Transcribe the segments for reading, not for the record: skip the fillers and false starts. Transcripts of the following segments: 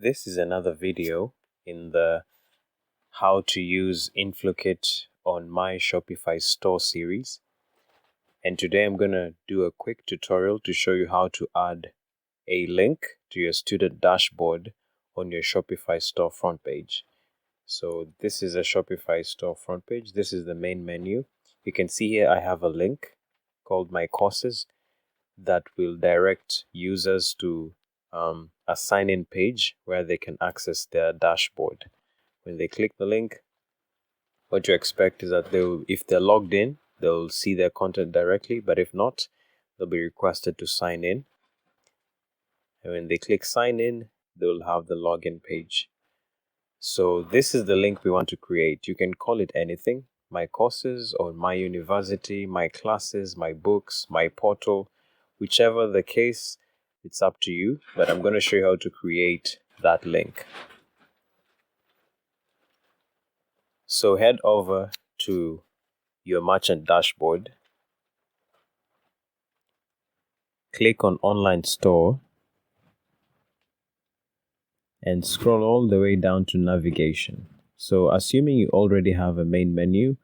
this is another video in the how to use Inflowkit on my Shopify store series. And today I'm going to do a quick tutorial to show you how to add a link to your student dashboard on your Shopify store front page. So this is a Shopify store front page. This is the main menu. You can see here I have a link called My Courses that will direct users to a sign-in page where they can access their dashboard. When they click the link, what you expect is that if they're logged in, they'll see their content directly, but if not, they'll be requested to sign in. And when they click sign in, they'll have the login page. So this is the link we want to create. You can call it anything: my courses or my university, my classes, my books, my portal, whichever the case, it's up to you. But I'm going to show you how to create that link. So head over to your merchant dashboard, click on online store, and scroll all the way down to navigation. So assuming you already have a main menu,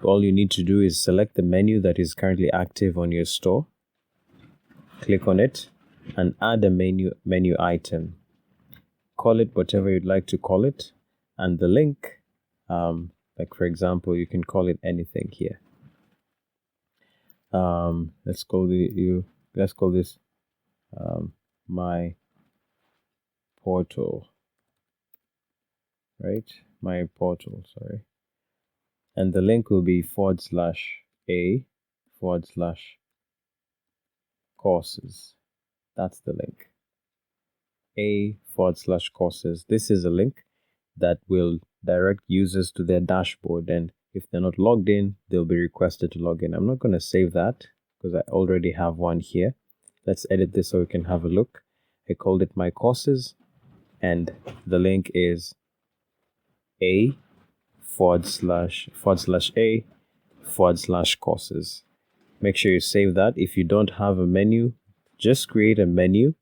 all you need to do is select the menu that is currently active on your store, click on it, and add a menu item. Call it whatever you'd like to call it, and the link, like for example, you can call it anything here. Let's call this my portal, right? My portal, sorry. And the link will be /a/courses. That's the link. /courses. This is a link that will direct users to their dashboard, and if they're not logged in, they'll be requested to log in. I'm not going to save that because I already have one here. Let's edit this so we can have a look. I called it my courses, and the link is /a/courses. Make sure you save that. If you don't have a menu, just create a menu.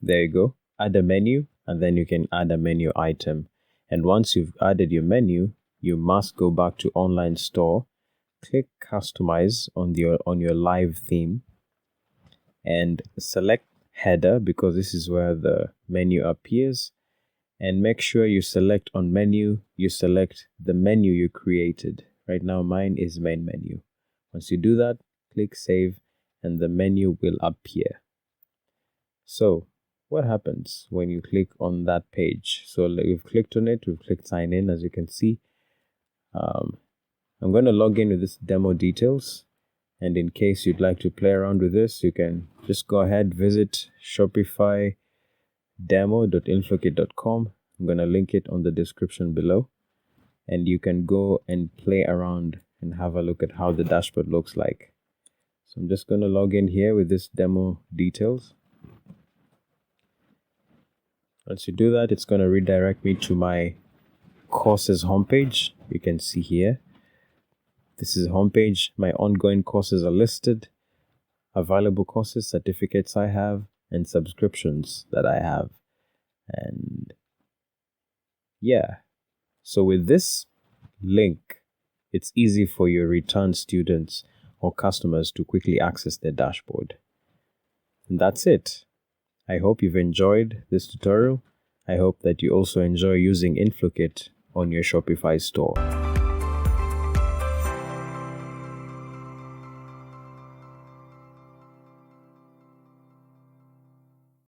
There you go. Add a menu, and then you can add a menu item. And once you've added your menu, you must go back to online store, click customize on your live theme, and select header, because this is where the menu appears. And make sure you select on menu, you select the menu you created. Right now mine is main menu. Once you do that, click save, and the menu will appear. So what happens when you click on that page? So we've clicked on it, we've clicked sign in, as you can see. I'm going to log in with this demo details, and in case you'd like to play around with this, you can just go ahead, visit shopify.demo.inflowkit.com. I'm going to link it on the description below, and you can go and play around and have a look at how the dashboard looks like. So I'm just going to log in here with this demo details. Once you do that, it's going to redirect me to my courses homepage. You can see here, this is homepage. My ongoing courses are listed, available courses, certificates I have, and subscriptions that I have. And yeah, so with this link, it's easy for your return students or customers to quickly access their dashboard. And that's it. I hope you've enjoyed this tutorial. I hope that you also enjoy using Inflowkit on your Shopify store.